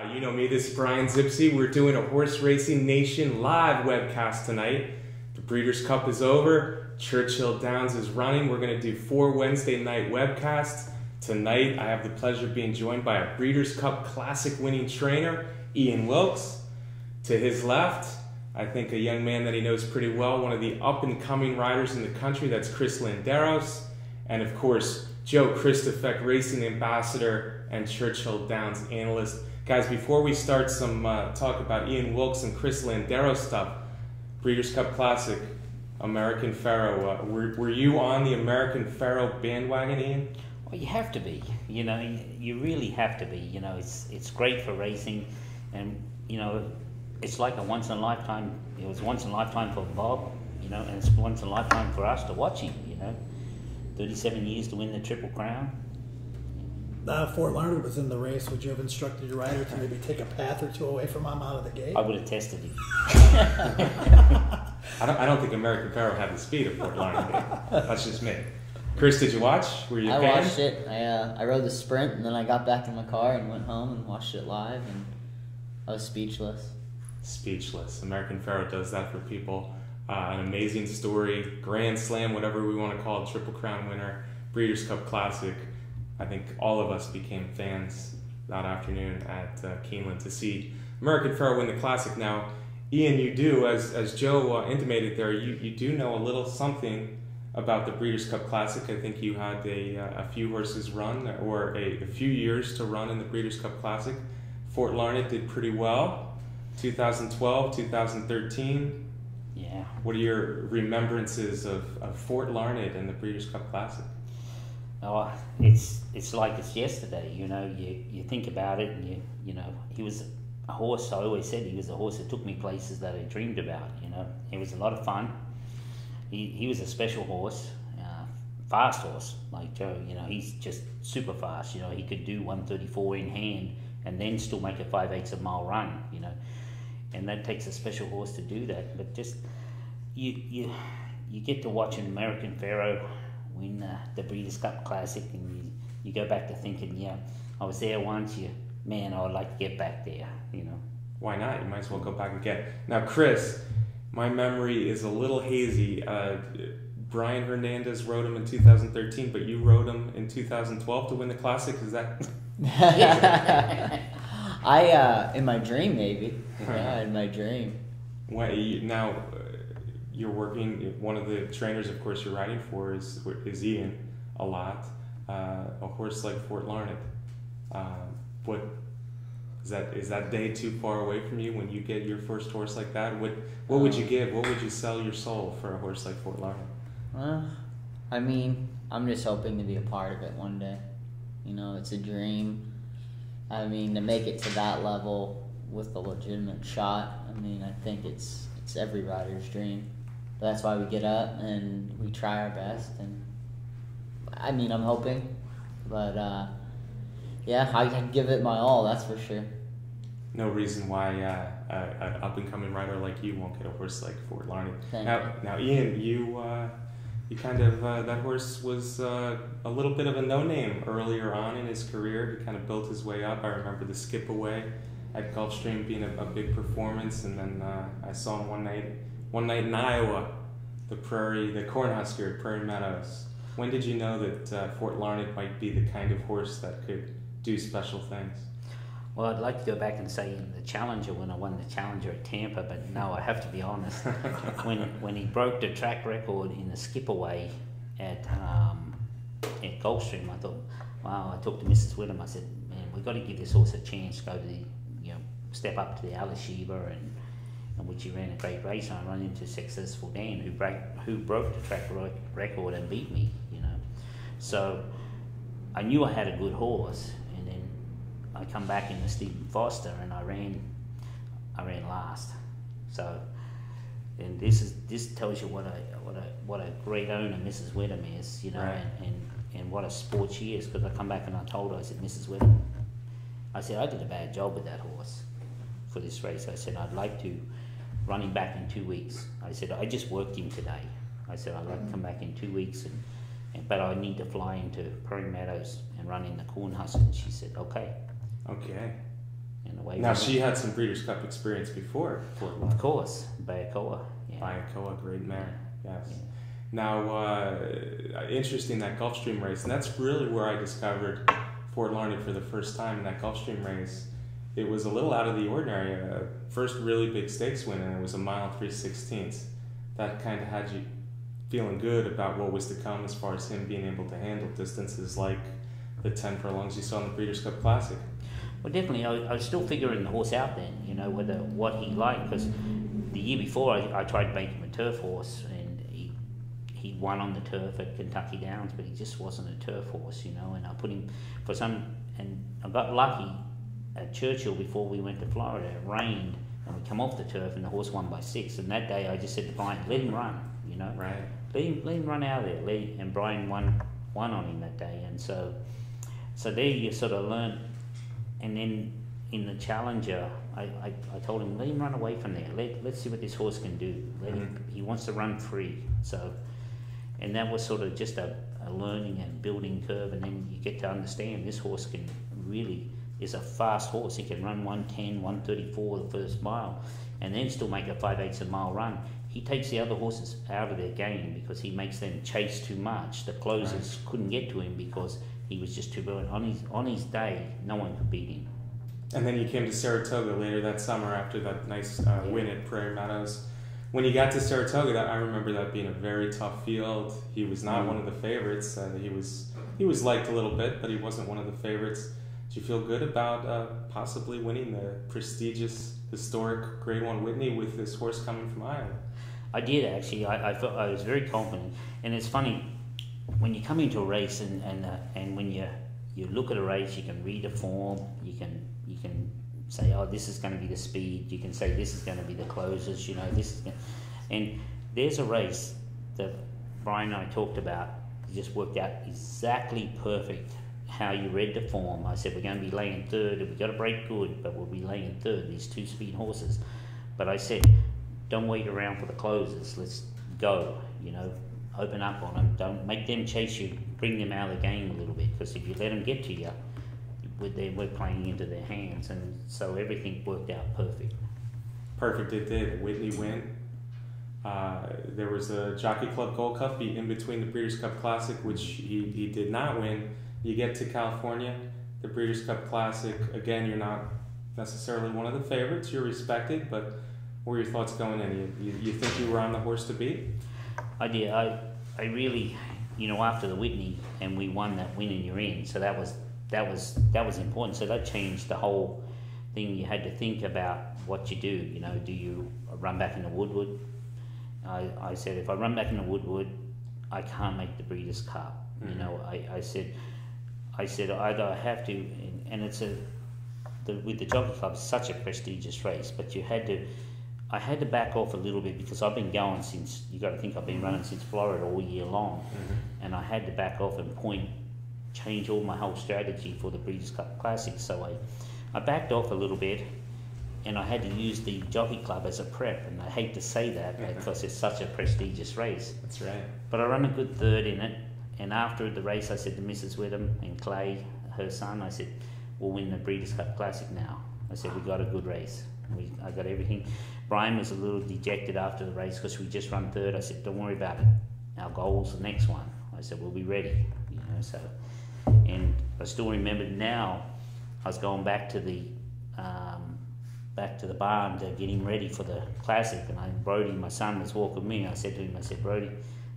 You know me, this is Brian Zipsey. We're doing a Horse Racing Nation live webcast tonight. The Breeders' Cup is over. Churchill Downs is running. We're going to do 4 Wednesday night webcasts. Tonight, I have the pleasure of being joined by a Breeders' Cup Classic winning trainer, Ian Wilkes. To his left, I think a young man that he knows pretty well, one of the up-and-coming riders in the country, that's Chris Landeros. And of course, Joe Christofek, racing ambassador and Churchill Downs analyst. Guys, before we start some talk about Ian Wilkes and Chris Landeros stuff, Breeders' Cup Classic, American Pharoah. Were you on the American Pharoah bandwagon, Ian? Well, you have to be. You know, you really have to be. You know, it's great for racing, and you know, it's like a once in a lifetime. It was once in a lifetime for Bob, you know, and it's once in a lifetime for us to watch him. You know, 37 years to win the Triple Crown. Fort Larned was in the race. Would you have instructed your rider to maybe take a path or two away from him out of the gate? I would have tested him. I don't think American Pharoah had the speed of Fort Larned. That's just me. Chris, did you watch? Were you a fan? I watched it. I rode the sprint, and then I got back in my car and went home and watched it live, and I was speechless. Speechless. American Pharoah does that for people. An amazing story, Grand Slam, whatever we want to call it, Triple Crown winner, Breeders' Cup Classic. I think all of us became fans that afternoon at Keeneland to see American Pharoah win the Classic. Now, Ian, you do, as Joe intimated there, you do know a little something about the Breeders' Cup Classic. I think you had a few horses run, or a few years to run in the Breeders' Cup Classic. Fort Larned did pretty well. 2012, 2013. Yeah. What are your remembrances of Fort Larned and the Breeders' Cup Classic? Oh, it's like it's yesterday. You know, you think about it, and you know, he was a horse. I always said he was a horse that took me places that I dreamed about. You know, it was a lot of fun. He was a special horse, fast horse like Joe. You know, he's just super fast. You know, he could do 134 in hand and then still make a 5/8 mile run. You know, and that takes a special horse to do that. But just you get to watch an American Pharoah win the Breeders' Cup Classic, and you go back to thinking, yeah, I was there once. Man, I would like to get back there. You know, why not? You might as well go back again. Now, Chris, my memory is a little hazy. Brian Hernandez rode him in 2013, but you rode him in 2012 to win the Classic. Is that? In my dream, maybe. Yeah, in my dream. Now, you're working. One of the trainers, of course, you're riding for is Ian a lot. A horse like Fort Larned. What is that day too far away from you when you get your first horse like that? What would you give? What would you sell your soul for a horse like Fort Larned? I mean, I'm just hoping to be a part of it one day. You know, it's a dream. I mean, to make it to that level with a legitimate shot, I mean, I think it's every rider's dream. But that's why we get up and we try our best. And I mean, I'm hoping, but yeah, I can give it my all. That's for sure. No reason why an up-and-coming rider like you won't get a horse like Fort Larned. Now, Ian, you kind of that horse was a little bit of a no-name earlier on in his career. He kind of built his way up. I remember the skip away at Gulfstream being a big performance, and then I saw him one night in Iowa, the Cornhusker at Prairie Meadows. When did you know that Fort Larned might be the kind of horse that could do special things? Well, I'd like to go back and say the Challenger, when I won the Challenger at Tampa, but no, I have to be honest. when he broke the track record in the skip away at Gulfstream, I thought, wow. I talked to Mrs. Whittam. I said, man, we've got to give this horse a chance. Go to step up to the Alashiva, and which he ran a great race. And I run into Successful Dan, who broke the track record and beat me. You know, so I knew I had a good horse. I come back in the Stephen Foster, and I ran last. So, and this tells you what a great owner Mrs. Whittam is, you know, right. and what a sport she is. Because I come back and I told her, I said, Mrs. Whittam, I said, I did a bad job with that horse for this race. I said, I'd like to run him back in 2 weeks. I said, I just worked him today. I said, I'd like to come back in 2 weeks, but I need to fly into Prairie Meadows and run in the Cornhusker. And she said, okay. Okay. You and away. Now she had some Breeders' Cup experience before Fort Lauderdale. Of course, Bayakoa. Yeah. Bayakoa, great mare. Yes. Yeah. Now, interesting, that Gulfstream race, and that's really where I discovered Fort Lauderdale for the first time in that Gulfstream race. It was a little out of the ordinary. First really big stakes win, and it was a mile and 3/16. That kind of had you feeling good about what was to come as far as him being able to handle distances like the 10 furlongs you saw in the Breeders' Cup Classic. Well, definitely, I was still figuring the horse out then, you know, what he liked, because the year before I tried to make him a turf horse, and he won on the turf at Kentucky Downs, but he just wasn't a turf horse, you know, and I put him for some, and I got lucky at Churchill before we went to Florida. It rained, and we come off the turf, and the horse won by 6, and that day I just said to Brian, let him run, you know. Right. Let him run out of there, and Brian won on him that day, and so there you sort of learn. And then in the Challenger, I told him, let him run away from there. Let's see what this horse can do. He wants to run free. So, and that was sort of just a learning and building curve. And then you get to understand this horse can really is a fast horse. He can run 110, 134 the first mile, and then still make a 5/8 a mile run. He takes the other horses out of their game because he makes them chase too much. The closers couldn't get to him because he was just too brilliant. On his day, no one could beat him. And then you came to Saratoga later that summer after that nice win at Prairie Meadows. When you got to Saratoga, I remember that being a very tough field. He was not one of the favorites. He was liked a little bit, but he wasn't one of the favorites. Did you feel good about possibly winning the prestigious, historic Grade 1 Whitney with this horse coming from Iowa? I did actually. I felt I was very confident, and it's funny when you come into a race and when you look at a race, you can read the form, you can say, oh, this is going to be the speed. You can say this is going to be the closers. You know, and there's a race that Brian and I talked about. It just worked out exactly perfect how you read the form. I said we're going to be laying third, and we've got to break good, but we'll be laying third. These 2-speed horses, but I said, don't wait around for the closers. Let's go. You know, open up on them. Don't make them chase you. Bring them out of the game a little bit, because if you let them get to you, we're playing into their hands, and so everything worked out perfect. Perfect, it did. Whitney win. There was a Jockey Club Gold Cup in between the Breeders' Cup Classic, which he did not win. You get to California, the Breeders' Cup Classic. Again, you're not necessarily one of the favorites. You're respected, but what were your thoughts going in? You think you were on the horse to beat? I did. I really, you know, after the Whitney, and we won that win and you're in, so that was important. So that changed the whole thing. You had to think about what you do. You know, do you run back in the Woodwood? I said, if I run back in the Woodwood, I can't make the Breeders' Cup. You know, I said either I have to, and it's with the Jockey Club, it's such a prestigious race, but I had to back off a little bit because I've been going since, you got to think I've been running since Florida all year long, and I had to back off and change all my whole strategy for the Breeders' Cup Classic. So I backed off a little bit, and I had to use the Jockey Club as a prep, and I hate to say that because it's such a prestigious race. That's right. But I run a good third in it, and after the race I said to Mrs. Witham and Clay, her son, I said, we'll win the Breeders' Cup Classic now. I said, we got a good race. I got everything. Brian was a little dejected after the race because we just run third. I said, don't worry about it. Our goal's the next one. I said, we'll be ready. You know, so, and I still remember now, I was going back to the barn to get him ready for the Classic, and Brody, my son, was walking me. I said to him, Brody,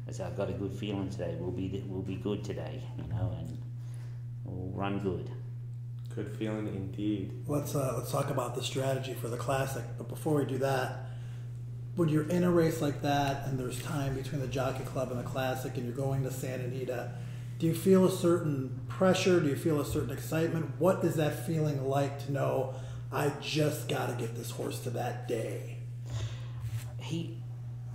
I've got a good feeling today. We'll be good today, you know, and we'll run good. Good feeling indeed. Let's talk about the strategy for the Classic. But before we do that, when you're in a race like that and there's time between the Jockey Club and the Classic and you're going to Santa Anita, do you feel a certain pressure? Do you feel a certain excitement? What is that feeling like to know, I just got to get this horse to that day?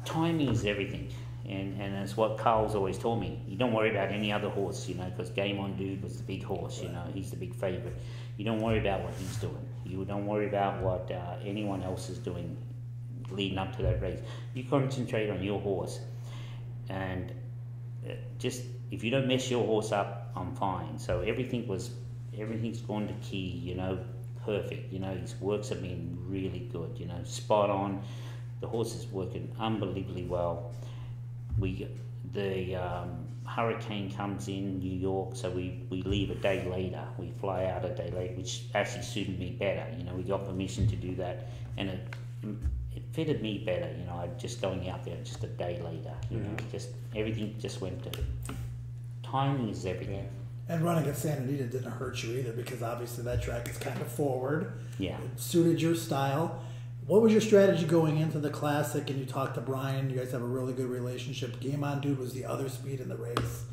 Timing is everything. And it's what Carl's always told me. You don't worry about any other horse, you know, because Game On Dude was the big horse, you know, he's the big favourite. You don't worry about what he's doing. You don't worry about what anyone else is doing leading up to that race. You concentrate on your horse. And just, if you don't mess your horse up, I'm fine. So everything's gone to key, you know. perfect. You know, his works have been really good. You know, spot on. The horse is working unbelievably well. The hurricane comes in New York, so we leave a day later. We fly out a day later, which actually suited me better. You know, we got permission to do that, and it fitted me better. You know, I just going out there just a day later. You know, just everything just went to. Timing is everything. And running at Santa Anita didn't hurt you either, because obviously that track is kind of forward. Yeah. It suited your style. What was your strategy going into the Classic? And you talked to Brian. You guys have a really good relationship. Game On Dude was the other speed in the race.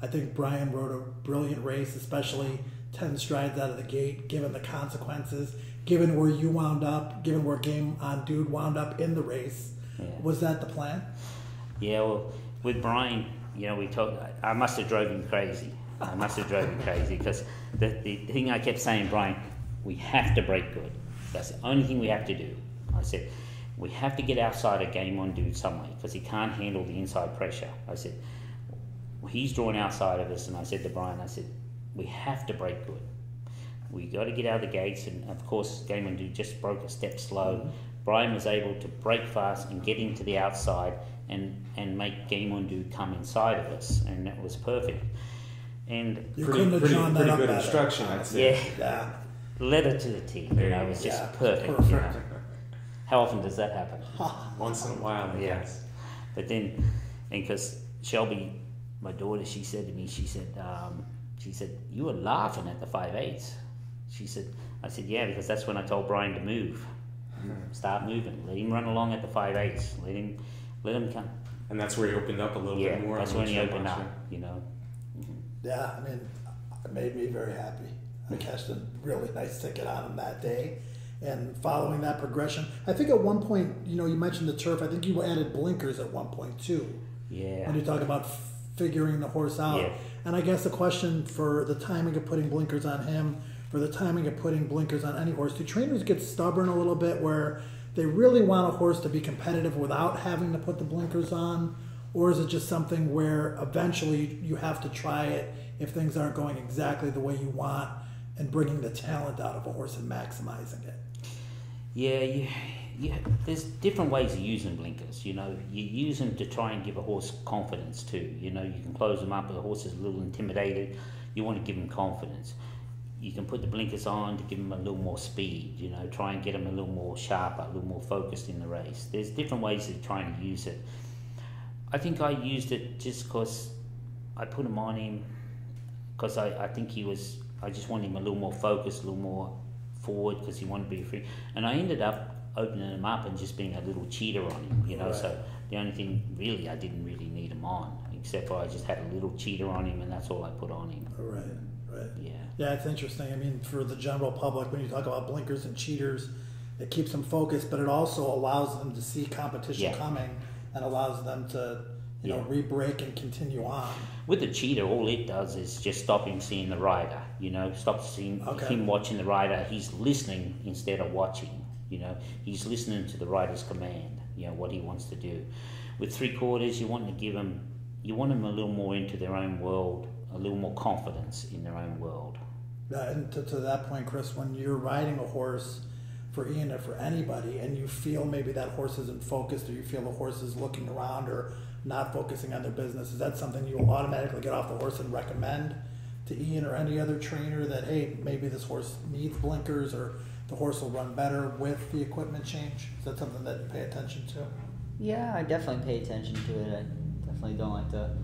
I think Brian rode a brilliant race, especially 10 strides out of the gate, given the consequences, given where you wound up, given where Game On Dude wound up in the race. Yeah. Was that the plan? Yeah, well, with Brian, you know, we talked. I must have drove him crazy. Because the thing I kept saying, Brian, we have to break good. That's the only thing we have to do. I said, we have to get outside of Game On Dude some way, because he can't handle the inside pressure. I said, he's drawn outside of us, and I said to Brian, I said, we have to break good. We got to get out of the gates, and of course, Game On Dude just broke a step slow. Brian was able to break fast and get into the outside and make Game On Dude come inside of us, and that was perfect. And pretty good instruction, I'd say. Yeah. Letter to the T. You know, it was just perfect. You know. How often does that happen? Once in a while, I guess. But then, and because Shelby, my daughter, she said to me, she said, you were laughing at the 5/8. She said, I said, yeah, because that's when I told Brian to move. Start moving. Let him run along at the 5/8. Let him come. And that's where he opened up a little bit more. That's when he opened up, you know. Yeah, I mean, it made me very happy. I cashed a really nice ticket on him that day. And following that progression, I think at one point, you know, you mentioned the turf. I think you added blinkers at one point too. Yeah. When you talk about figuring the horse out. Yeah. And I guess the question for the timing of putting blinkers on him, for the timing of putting blinkers on any horse, do trainers get stubborn a little bit where they really want a horse to be competitive without having to put the blinkers on? Or is it just something where eventually you have to try it if things aren't going exactly the way you want, and bringing the talent out of a horse and maximizing it? Yeah, there's different ways of using blinkers. You know, you use them to try and give a horse confidence too. You know, you can close them up if the horse is a little intimidated. You want to give him confidence. You can put the blinkers on to give him a little more speed. You know, try and get him a little more sharper, a little more focused in the race. There's different ways of trying to use it. I think I used it just because I put him on him because I think I just wanted him a little more focused, a little more forward, because he wanted to be free. And I ended up opening him up and just being a little cheater on him, you know. Right. So the only thing really, I didn't really need him on, except for I just had a little cheater on him, and that's all I put on him. Right. Yeah. Yeah, it's interesting. I mean, for the general public, when you talk about blinkers and cheaters, it keeps them focused, but it also allows them to see competition coming and allows them to, you know, re-break and continue on. With the cheater, all it does is just stop him seeing the rider, you know, stop seeing him watching the rider. He's listening instead of watching, you know. He's listening to the rider's command, you know, what he wants to do. With 3/4, you want them a little more into their own world, a little more confidence in their own world. Yeah, and to that point, Chris, when you're riding a horse for Ian or for anybody, and you feel maybe that horse isn't focused, or you feel the horse is looking around or not focusing on their business, is that something you will automatically get off the horse and recommend to Ian or any other trainer that, hey, maybe this horse needs blinkers, or the horse will run better with the equipment change? Is that something that you pay attention to? Yeah, I definitely pay attention to it. I definitely don't like to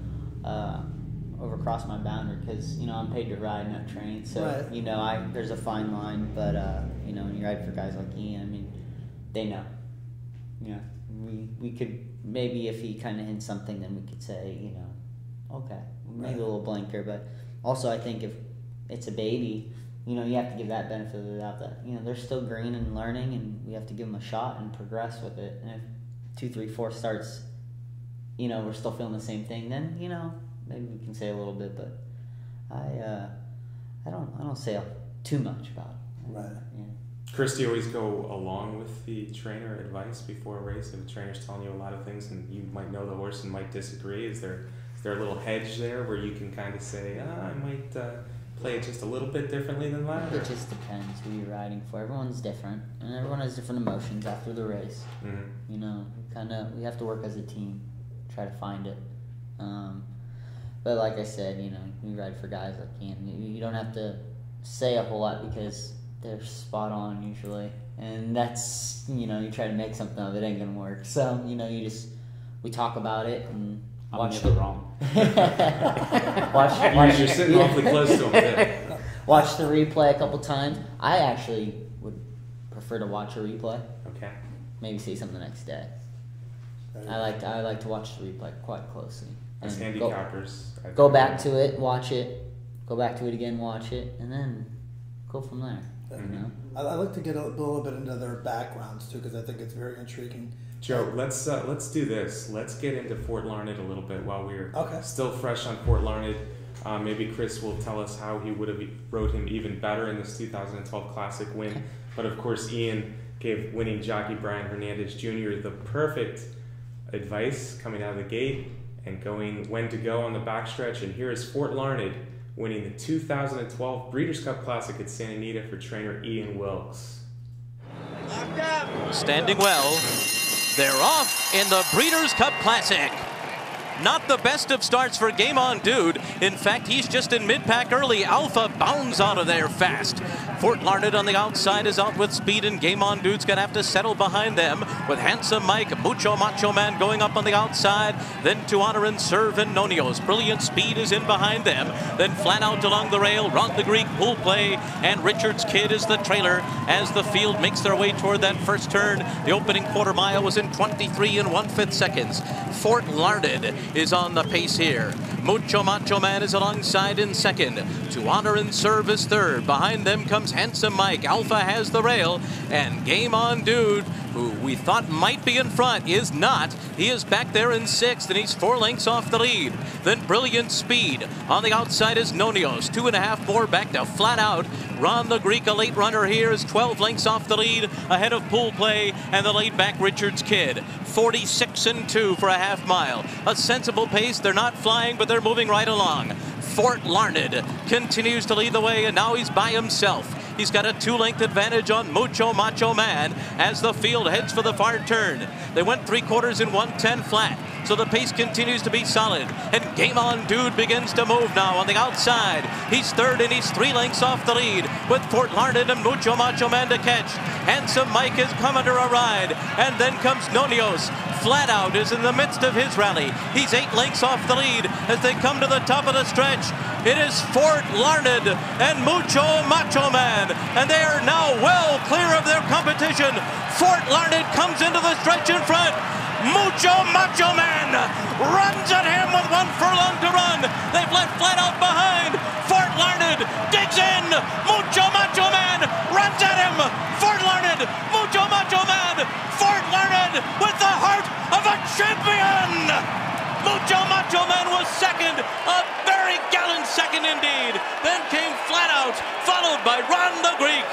overcross my boundary, because, you know, I'm paid to ride, not train. So, you know, there's a fine line, but, you know, when you ride for guys like Ian, I mean, they know. Yeah, we could, maybe if he kind of hints something, then we could say, you know, okay, maybe a little blinker. But also, I think if it's a baby, you know, you have to give that benefit of the doubt that, you know, they're still green and learning, and we have to give them a shot and progress with it. And if 2, 3, 4 starts, you know, we're still feeling the same thing, then, you know, maybe we can say a little bit. But I don't say too much about it. Right. Yeah. Chris, do you always go along with the trainer advice before a race? If the trainer's telling you a lot of things and you might know the horse and might disagree, is there a little hedge there where you can kind of say, I might play it just a little bit differently than that? It just depends who you're riding for. Everyone's different, and everyone has different emotions after the race. Mm-hmm. You know, we have to work as a team, try to find it. But like I said, you know, we ride for guys like Ian. You don't have to say a whole lot because they're spot on usually, and that's, you know, you try to make something of it, ain't gonna work. So, you know, we talk about it and watch I'm never wrong. You're sitting awfully close to him. Watch the replay a couple times. I actually would prefer to watch a replay. Okay. Maybe see something the next day. I like to watch the replay quite closely. As handicappers, Go back to it, watch it, go back to it again, watch it, and then go from there. Mm-hmm. You know? I like to get a little bit into their backgrounds too, because I think it's very intriguing. Joe, let's do this. Let's get into Fort Larned a little bit while we're still fresh on Fort Larned. Maybe Chris will tell us how he would have rode him even better in this 2012 Classic win. But of course, Ian gave winning jockey Brian Hernandez Jr. the perfect advice coming out of the gate and going when to go on the backstretch. And here is Fort Larned winning the 2012 Breeders' Cup Classic at Santa Anita for trainer Ian Wilkes. Standing well. They're off in the Breeders' Cup Classic. Not the best of starts for Game On Dude. In fact, he's just in mid-pack early. Alpha bounds out of there fast. Fort Larned on the outside is out with speed, and Game On Dude's going to have to settle behind them with Handsome Mike, Mucho Macho Man going up on the outside. Then To Honor and Serve and Nonios. Brilliant Speed is in behind them. Then Flat Out along the rail, Round the Greek, Pool Play, and Richard's Kid is the trailer as the field makes their way toward that first turn. The opening quarter mile was in 23 1/5 seconds. Fort Larned is on the pace here. Mucho Macho Man is alongside in second. To Honor and Serve is third. Behind them comes Handsome Mike. Alpha has the rail. And Game On Dude, who we thought might be in front, is not. He is back there in sixth, and he's 4 lengths off the lead. Then Brilliant Speed. On the outside is Nonios. 2.5 more back to Flat Out. Ron the Greek, a late runner here, is 12 lengths off the lead, ahead of Pool Play and the laid back Richard's Kid. 46 2 for a half mile. A sensible pace. They're not flying, but they're moving right along. Fort Larned continues to lead the way, and now he's by himself. He's got a 2-length advantage on Mucho Macho Man as the field heads for the far turn. They went 3/4 in 1:10 flat, so the pace continues to be solid. And Game On Dude begins to move now on the outside. He's third, and he's 3 lengths off the lead with Fort Larned and Mucho Macho Man to catch. Handsome Mike has come under a ride, and then comes Nonios. Flat Out is in the midst of his rally. He's 8 lengths off the lead as they come to the top of the stretch. It is Fort Larned and Mucho Macho Man, and they are now well clear of their competition. Fort Larned comes into the stretch in front. Mucho Macho Man runs at him with 1 furlong to run. They've left Flat Out behind. Fort Larned digs in. Mucho Macho Man runs at him. Fort Larned, Mucho Macho Man. Fort Larned with the heart of a champion. Mucho Macho Man was second, a very gallant second indeed. Then came Flat Out, followed by Ron the Greek.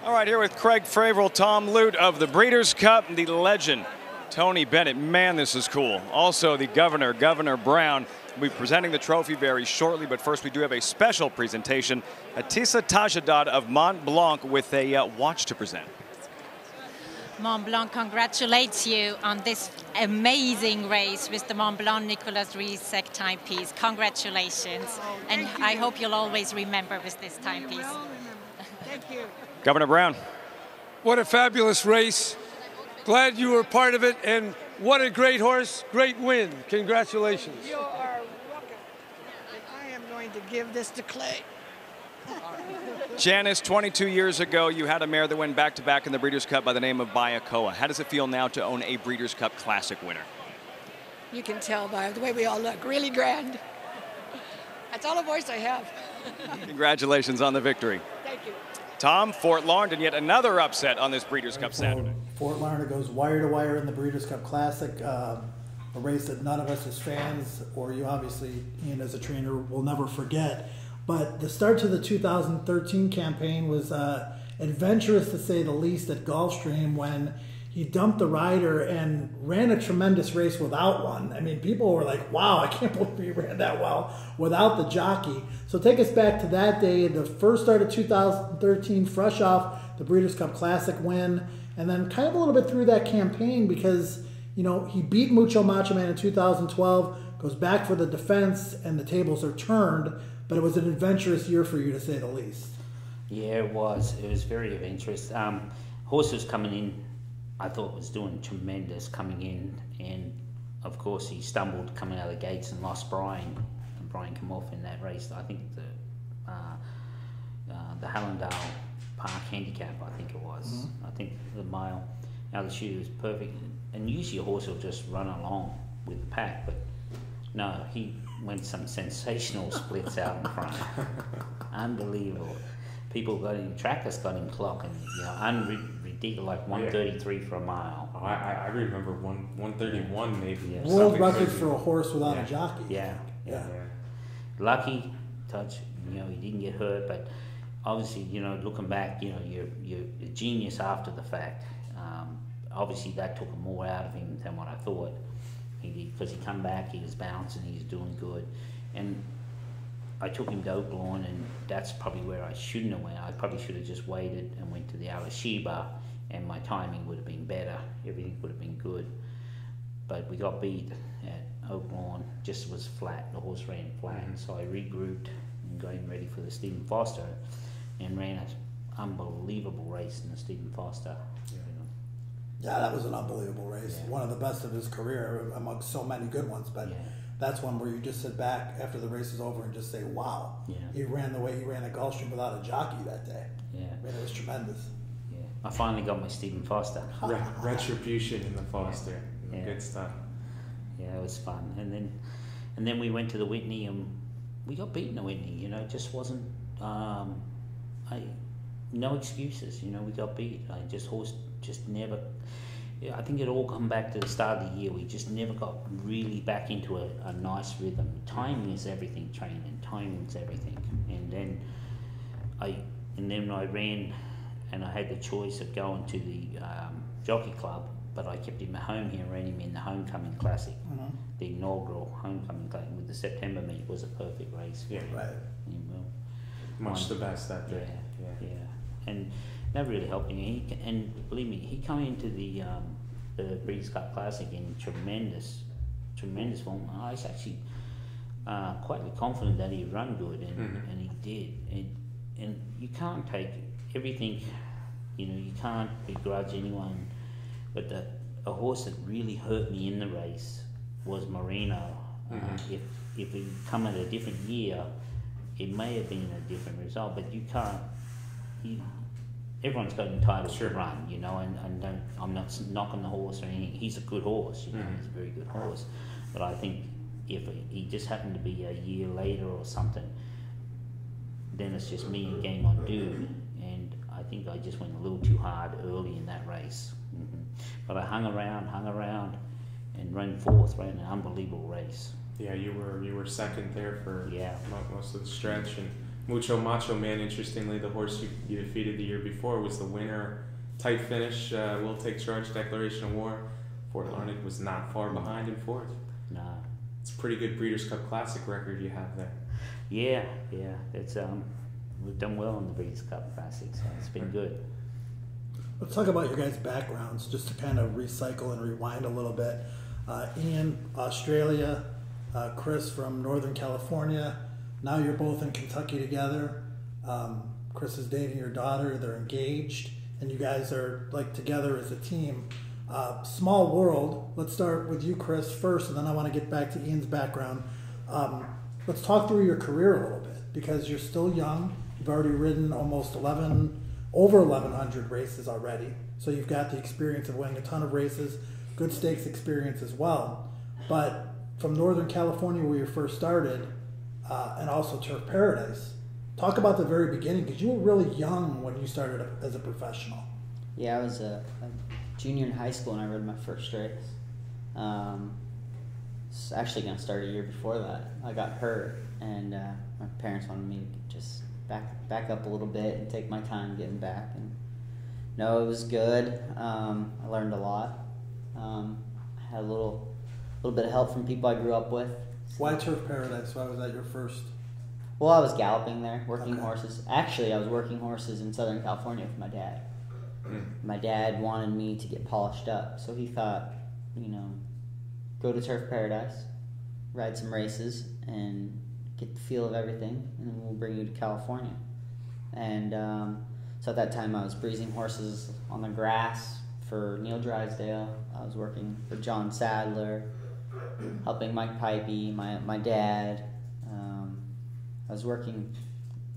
All right, here with Craig Fravel, Tom Lute of the Breeders' Cup, the legend, Tony Bennett. Man, this is cool. Also, the governor, Governor Brown, will be presenting the trophy very shortly, but first we do have a special presentation. Atissa Tajadad of Mont Blanc with a watch to present. Mont Blanc congratulates you on this amazing race with the Mont Blanc Nicolas Riesek timepiece. Congratulations. And I hope you'll always remember with this timepiece. Thank you. Governor Brown. What a fabulous race. Glad you were part of it, and what a great horse, great win. Congratulations. You are welcome. And I am going to give this to Clay. Janice, 22 years ago, you had a mare that went back-to-back in the Breeders' Cup by the name of Bayakoa. How does it feel now to own a Breeders' Cup Classic winner? You can tell by the way we all look. Really grand. That's all the voice I have. Congratulations on the victory. Thank you. Tom, Fort Larned, and yet another upset on this Breeders' Cup Saturday. Fort Larned goes wire to wire in the Breeders' Cup Classic, a race that none of us as fans, or you obviously, Ian as a trainer, will never forget. But the start to the 2013 campaign was adventurous to say the least at Gulfstream when he dumped the rider and ran a tremendous race without one. I mean, people were like, wow, I can't believe he ran that well without the jockey. So take us back to that day, the first start of 2013, fresh off the Breeders' Cup Classic win, and then kind of a little bit through that campaign because, you know, he beat Mucho Macho Man in 2012, goes back for the defense, and the tables are turned, but it was an adventurous year for you, to say the least. Yeah, it was. It was very adventurous. Horse was coming in, I thought was doing tremendous coming in, and of course he stumbled coming out of the gates and lost Brian, and Brian came off in that race. I think the Hallandale Park Handicap, I think it was. Mm-hmm. I think the mile out of the chute was perfect, and usually a horse will just run along with the pack, but no, he went some sensational splits out in front. Unbelievable. People got him, trackers got him clocking, you know, ridiculous, like 133 for a mile. Oh, I remember 131 maybe. Yeah. World record for a horse without a jockey. Yeah. Lucky touch, you know, he didn't get hurt, but obviously, you know, looking back, you know, you're a genius after the fact. Obviously, that took more out of him than what I thought. Because he come back, he was bouncing, he was doing good, and I took him to Oaklawn, and that's probably where I shouldn't have went. I probably should have just waited and went to the Alashiba, and my timing would have been better. Everything would have been good. But we got beat at Oaklawn, just was flat. The horse ran flat. So I regrouped and got him ready for the Stephen Foster and ran an unbelievable race in the Stephen Foster. Yeah, that was an unbelievable race. Yeah. One of the best of his career among so many good ones. But that's one where you just sit back after the race is over and just say, wow, he ran the way he ran at Gulfstream without a jockey that day. Yeah. I mean, it was tremendous. Yeah. I finally got my Stephen Foster. Retribution in the Foster. Yeah. Good stuff. Yeah, it was fun. And then we went to the Whitney, and we got beaten at Whitney. You know, it just wasn't... no excuses. You know, we got beat. Horse just never... Yeah, I think it all come back to the start of the year. We just never got really back into a nice rhythm. Timing is everything, training. Timing is everything. And then I ran, and I had the choice of going to the Jockey Club, but I kept him at home here and ran him in the Homecoming Classic. Mm-hmm. The inaugural Homecoming Classic with the September meet was a perfect race. Yeah, right. Much the best that day. Yeah. And that really helped me. And believe me, he came into the Breeders' Cup Classic in tremendous form. I was actually quite confident that he'd run good, and he did. And you can't take everything, you know, you can't begrudge anyone. But a horse that really hurt me in the race was Marino. If he'd come at a different year, it may have been a different result. But you can't. Everyone's got entitled to run, you know, and I'm not knocking the horse or anything. He's a good horse, you know, he's a very good horse. But I think if he just happened to be a year later or something, then it's just me and game on dude. And I think I just went a little too hard early in that race. But I hung around, and ran an unbelievable race. Yeah, you were second there for most of the stretch, and Mucho Macho Man, interestingly, the horse you defeated the year before, was the winner. Tight finish, Will Take Charge, Declaration of War. Fort Larned was not far behind in fourth. No. It's a pretty good Breeders' Cup Classic record you have there. Yeah. It's we've done well in the Breeders' Cup Classic, so it's been good. Let's talk about your guys' backgrounds, just to kind of recycle and rewind a little bit. Ian, Australia, Chris from Northern California. Now you're both in Kentucky together. Chris is dating your daughter. They're engaged, and you guys are like together as a team. Small world. Let's start with you, Chris, first, and then I want to get back to Ian's background. Let's talk through your career a little bit, because you're still young. You've already ridden almost over 1,100 races already. So you've got the experience of winning a ton of races, good stakes experience as well. But from Northern California, where you first started, and also Turf Paradise. Talk about the very beginning, because you were really young when you started as a professional. Yeah, I was a junior in high school when I rode my first race. It's actually going to start a year before that. I got hurt, and my parents wanted me to just back up a little bit and take my time getting back. And No, it was good. I learned a lot. I had a little bit of help from people I grew up with. Why Turf Paradise? Why was that your first? Well, I was galloping there, working Okay. horses. Actually, I was working horses in Southern California with my dad. My dad wanted me to get polished up, so he thought, go to Turf Paradise, ride some races, and get the feel of everything, and then we'll bring you to California. And so at that time, I was breezing horses on the grass for Neil Drysdale. I was working for John Sadler, helping Mike Pipey, my dad. I was working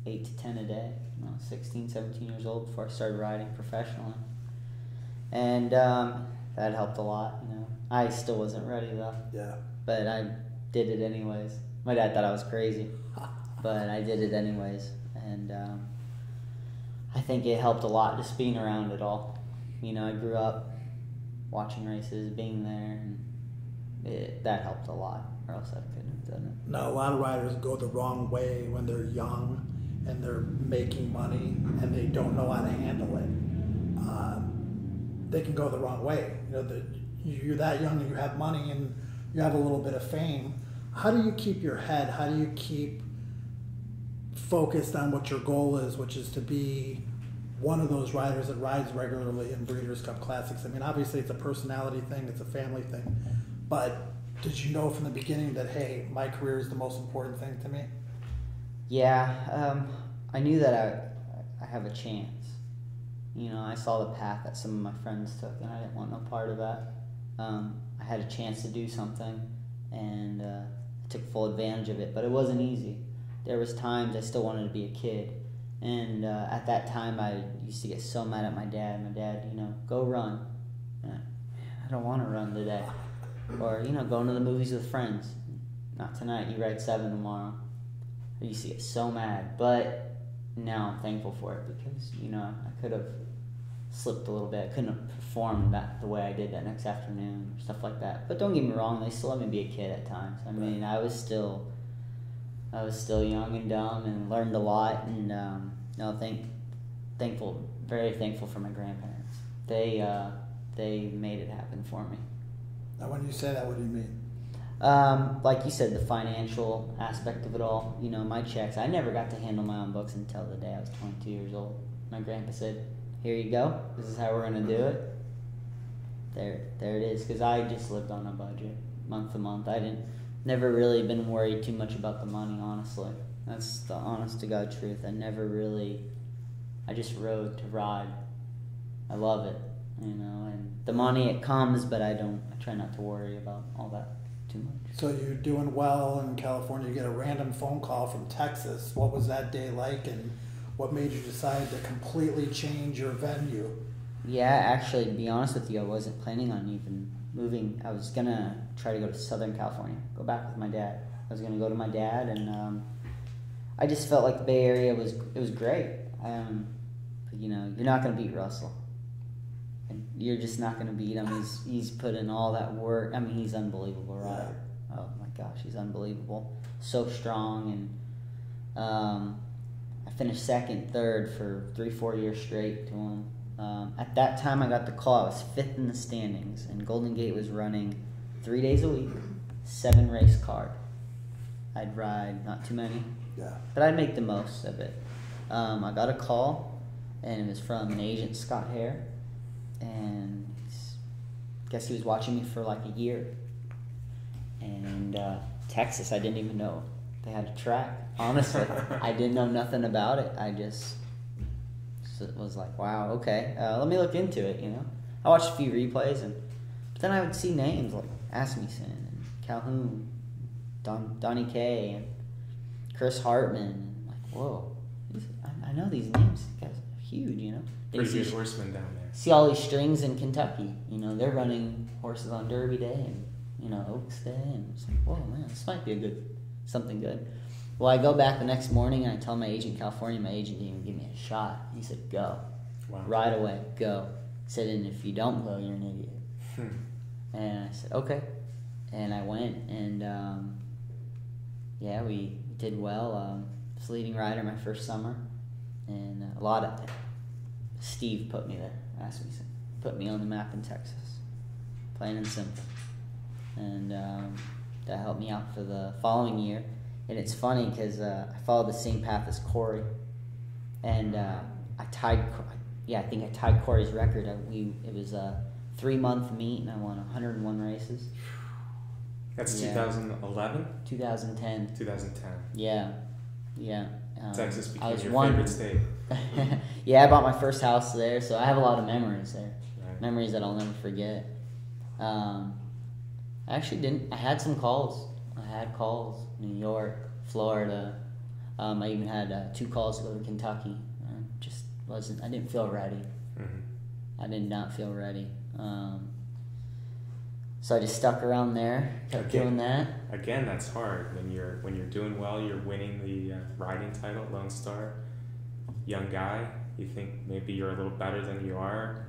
8 to 10 a day, 16, 17 years old before I started riding professionally. And that helped a lot, I still wasn't ready though. Yeah. But I did it anyways. My dad thought I was crazy, but I did it anyways. And I think it helped a lot just being around it all. I grew up watching races, being there, and that helped a lot, or else I couldn't have done it. Now, a lot of riders go the wrong way when they're young and they're making money and they don't know how to handle it. They can go the wrong way. You're that young and you have money and you have a little bit of fame. How do you keep your head? How do you keep focused on what your goal is, which is to be one of those riders that rides regularly in Breeders' Cup Classics? I mean, obviously it's a personality thing, it's a family thing, but did you know from the beginning that, hey, my career is the most important thing to me? Yeah, I knew that I have a chance. I saw the path that some of my friends took, and I didn't want no part of that. I had a chance to do something, and I took full advantage of it, but it wasn't easy. There was times I still wanted to be a kid, and at that time I used to get so mad at my dad. My dad, go run. I don't want to run today. Or, going to the movies with friends. Not tonight, you ride 7 tomorrow. I used to get so mad, but now I'm thankful for it because, I could have slipped a little bit. I couldn't have performed the way I did that next afternoon, or stuff like that. But don't get me wrong, they still let me be a kid at times. I mean, I was still young and dumb and learned a lot, and very thankful for my grandparents. They made it happen for me. Now, when you say that, what do you mean? Like you said, the financial aspect of it all. My checks, I never got to handle my own books until the day I was 22 years old. My grandpa said, here you go, this is how we're going to do it. There it is, because I just lived on a budget, month to month. Never really been worried too much about the money, honestly. That's the honest to God truth. I just rode to ride. I love it, and the money, it comes, but I try not to worry about all that too much. So you're doing well in California, you get a random phone call from Texas. What was that day like, and what made you decide to completely change your venue? Yeah, actually, to be honest with you, I wasn't planning on even moving. I was going to try to go to Southern California, go back with my dad. I was going to go to my dad, and I just felt like the Bay Area was great. You're not going to beat Russell. You're just not going to beat him. He's put in all that work. I mean, he's unbelievable rider. Oh my gosh, he's unbelievable. So strong, and I finished second, third for 3-4 years straight to him. At that time, I got the call. I was 5th in the standings, and Golden Gate was running 3 days a week, 7 race card. I'd ride not too many, but I'd make the most of it. I got a call, and it was from an agent, Scott Hare. And I guess he was watching me for like a year. And Texas, I didn't even know they had a track. Honestly, I didn't know nothing about it. I just was like, wow, okay, let me look into it. I watched a few replays, but then I would see names like Asmussen and Calhoun, Donnie Kay, and Chris Hartman. And like, whoa, I know these names. These guys are huge. Pretty good horsemen down there. See all these strings in Kentucky, they're running horses on Derby Day and, Oaks Day, and it's like, whoa, man, this might be something good. Well, I go back the next morning and I tell my agent in California, my agent didn't even give me a shot. He said, go. Wow. Right away, go. He said, and if you don't go, you're an idiot. And I said, okay. And I went, and, we did well. I was leading rider my first summer, and a lot of Steve put me there. Put me on the map in Texas, plain and simple. And that helped me out for the following year. And it's funny because I followed the same path as Corey, and I think I tied Corey's record. It was a 3-month meet, and I won 101 races. That's 2011? 2010. 2010. Yeah. Texas became I was your one, favorite state. Yeah, I bought my first house there, so I have a lot of memories there. Right. Memories that I'll never forget. I actually didn't. I had some calls. I had calls. New York, Florida. I even had 2 calls to go to Kentucky. I didn't feel ready. Mm-hmm. I did not feel ready. So I just stuck around there, kept doing that. Again, that's hard. When you're doing well, you're winning the riding title, Lone Star. Young guy, you think maybe you're a little better than you are.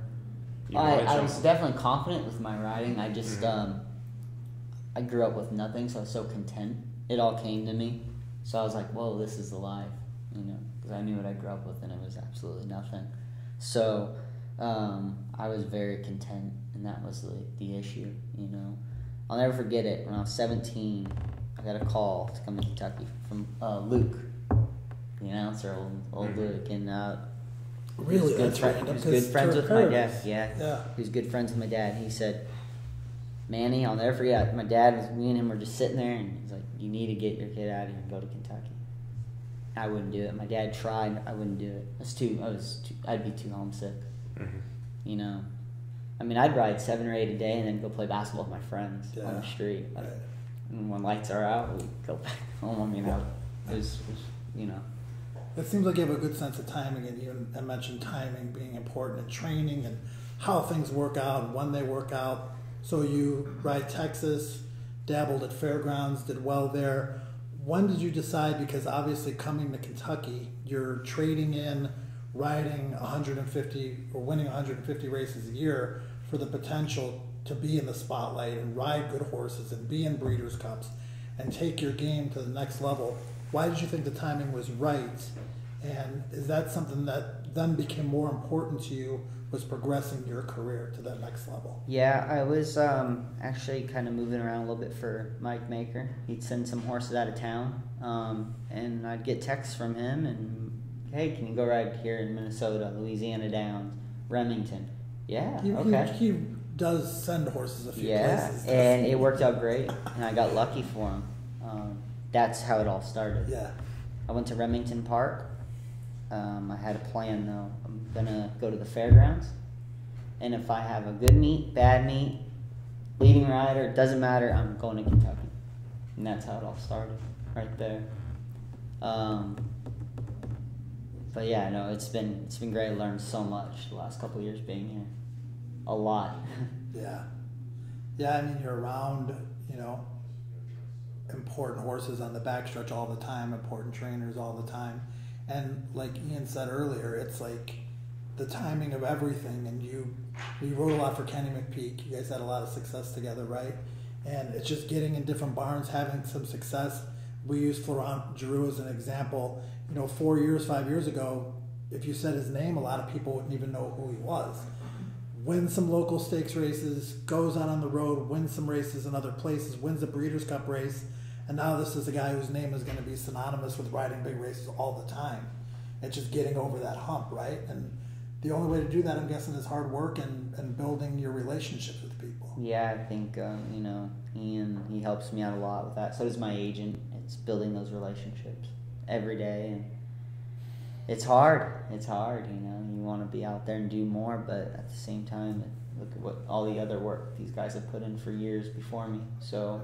I was definitely confident with my riding. I just I grew up with nothing, so I was so content. It all came to me. So I was like, whoa, this is the life, because I knew what I grew up with, and it was absolutely nothing. So I was very content, and that was the issue, I'll never forget it. When I was 17, I got a call to come to Kentucky from Luke, the announcer, old Luke, and really, he was good friends with my dad. Yeah. He was good friends with my dad. He said, Manny, I'll never forget. Me and him were just sitting there, and he's like, you need to get your kid out of here and go to Kentucky. I wouldn't do it. My dad tried. I wouldn't do it. I'd be too homesick. Mm-hmm. I'd ride 7 or 8 a day and then go play basketball with my friends on the street. Right. And when lights are out, we go back home. It was. It seems like you have a good sense of timing, and you mentioned timing being important in training and how things work out and when they work out. So you ride Texas, dabbled at fairgrounds, did well there. When did you decide, because obviously coming to Kentucky, you're trading in riding 150 or winning 150 races a year for the potential to be in the spotlight and ride good horses and be in Breeders' Cups and take your game to the next level? Why did you think the timing was right? And is that something that then became more important to you, was progressing your career to that next level? Yeah, I was actually kind of moving around a little bit for Mike Maker. He'd send some horses out of town, and I'd get texts from him, and, hey, can you go ride here in Minnesota, Louisiana Downs, Remington? Yeah, okay. He does send horses a few places. Yeah, and it worked out great, and I got lucky for him. That's how it all started. Yeah. I went to Remington Park. I had a plan, though. I'm going to go to the fairgrounds, and if I have a good meet, bad meet, leading rider, it doesn't matter, I'm going to Kentucky. And that's how it all started, right there. But yeah, no, it's been great. I learned so much the last couple of years being here. A lot. Yeah, you're around, important horses on the backstretch all the time, important trainers all the time. And like Ian said earlier, it's like the timing of everything. And you rode a lot for Kenny McPeak. You guys had a lot of success together, right? And it's just getting in different barns, having some success. We used Florent Giroux as an example. 5 years ago, if you said his name, a lot of people wouldn't even know who he was. Wins some local stakes races, goes out on the road, wins some races in other places, wins a Breeders' Cup race, and now this is a guy whose name is going to be synonymous with riding big races all the time. It's just getting over that hump, right? And the only way to do that, I'm guessing, is hard work and building your relationships with people. Yeah, I think, Ian, he helps me out a lot with that. So does my agent. It's building those relationships every day. And it's hard. You want to be out there and do more, but at the same time, look at what all the other work these guys have put in for years before me. So,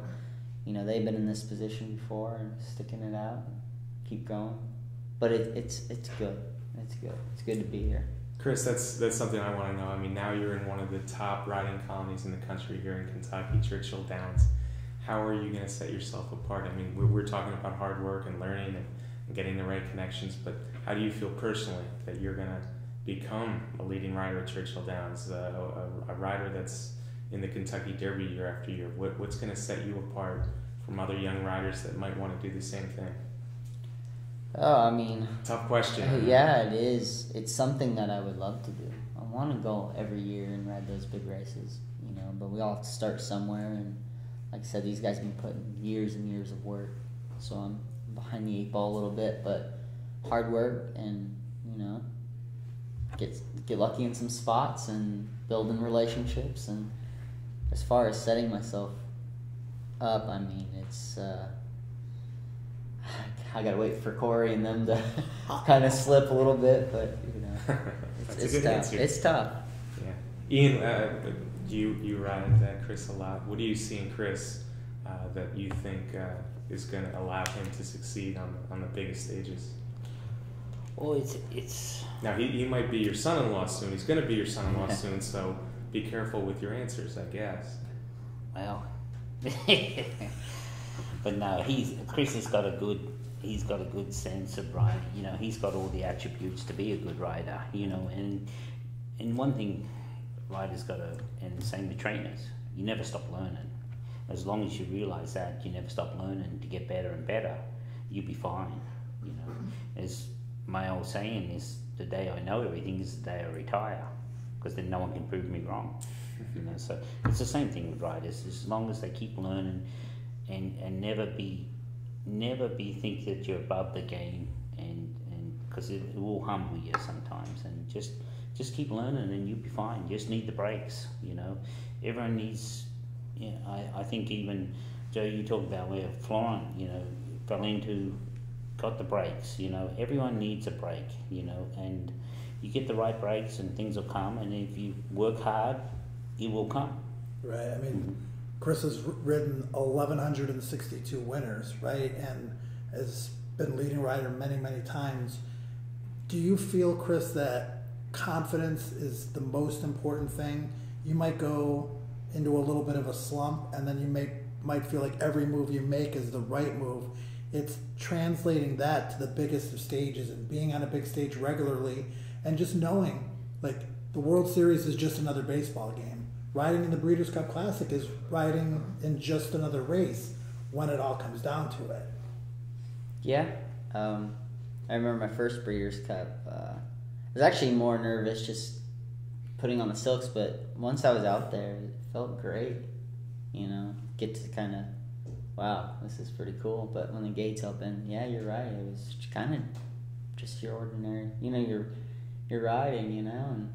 they've been in this position before and sticking it out and keep going. But it's good. It's good. It's good to be here. Chris, that's something I want to know. Now you're in one of the top riding colonies in the country here in Kentucky, Churchill Downs. How are you going to set yourself apart? We're talking about hard work and learning and getting the right connections, but how do you feel personally that you're going to become a leading rider at Churchill Downs, a rider that's in the Kentucky Derby year after year? What's going to set you apart from other young riders that might want to do the same thing? Oh, I mean, Tough question. yeah, it is. It's something that I would love to do. I want to go every year and ride those big races, you know, but we all have to start somewhere. And like I said, these guys have been putting years and years of work. So I'm behind the 8 ball a little bit, but hard work and, you know, get lucky in some spots and building relationships. And as far as setting myself up, I mean, it's I gotta wait for Corey and them to kind of slip a little bit, but you know, it's tough. Answer. It's tough. Yeah, Ian, you ride Chris a lot. What do you see in Chris that you think is going to allow him to succeed on the biggest stages? Well, it's now he might be your son-in-law soon. He's going to be your son-in-law soon, so be careful with your answers, I guess. well, but no, Chris has got a good sense of riding. You know, he's got all the attributes to be a good rider. You know, and one thing riders got to, and same with trainers, you never stop learning. As long as you realise that, you never stop learning to get better and better, you'll be fine. You know, as my old saying is, the day I know everything is the day I retire, because then no one can prove me wrong. You know, so it's the same thing with riders. As long as they keep learning and never be think that you're above the game, and because it will humble you sometimes, and just keep learning and you'll be fine. You just need the breaks. You know, everyone needs. Yeah, I think even Joe, you talked about where Florent, you know, fell into, got the breaks. You know, everyone needs a break. You know, and you get the right breaks and things will come. And if you work hard, it will come. Right. I mean, Chris has ridden 1,162 winners, right, and has been leading rider many, many times. Do you feel, Chris, that confidence is the most important thing? You might go into a little bit of a slump, and then you might feel like every move you make is the right move. It's translating that to the biggest of stages and being on a big stage regularly, and just knowing, like, the World Series is just another baseball game. Riding in the Breeders' Cup Classic is riding in just another race when it all comes down to it. Yeah. I remember my first Breeders' Cup. I was actually more nervous just putting on the silks, but once I was out there, it felt great. You know, get to kind of, wow, this is pretty cool. But when the gates opened, yeah, you're right. It was kind of just your ordinary, you know, you're riding, you know, and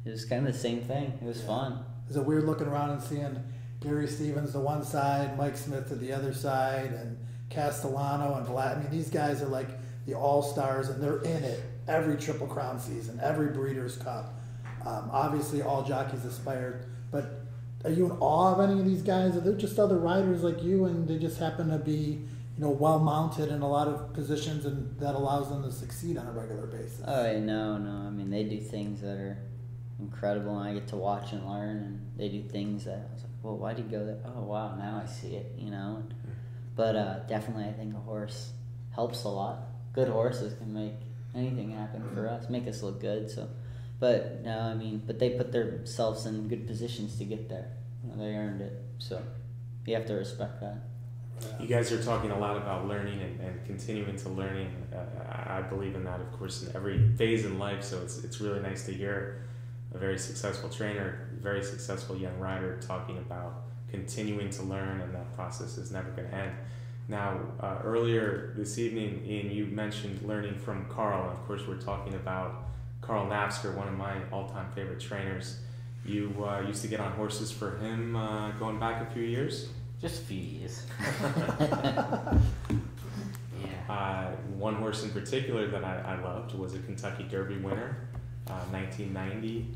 it was kind of the same thing. It was fun. Is it weird looking around and seeing Gary Stevens to one side, Mike Smith to the other side, and Castellano and Vlad? I mean, these guys are like the all-stars, and they're in it every Triple Crown season, every Breeders' Cup. Obviously, all jockeys aspire, but are you in awe of any of these guys? Are they just other riders like you, and they just happen to be, you know, well-mounted in a lot of positions, and that allows them to succeed on a regular basis? Oh, no. I mean, they do things that are incredible, and I get to watch and learn, and they do things that I was like, well, why'd he go there? Oh, wow, now I see it, you know. But definitely, I think a horse helps a lot. Good horses can make anything happen for us, make us look good. So, but no, I mean, but they put themselves in good positions to get there. You know, they earned it, so you have to respect that. You guys are talking a lot about learning and continuing to learning. I believe in that, of course, in every phase in life. So it's really nice to hear a very successful trainer, very successful young rider talking about continuing to learn, and that process is never going to end. Now, earlier this evening, Ian, you mentioned learning from Carl, and of course we're talking about Carl Napsker, one of my all-time favorite trainers. You used to get on horses for him going back a few years? Just a few years. Yeah. One horse in particular that I loved was a Kentucky Derby winner, 1990,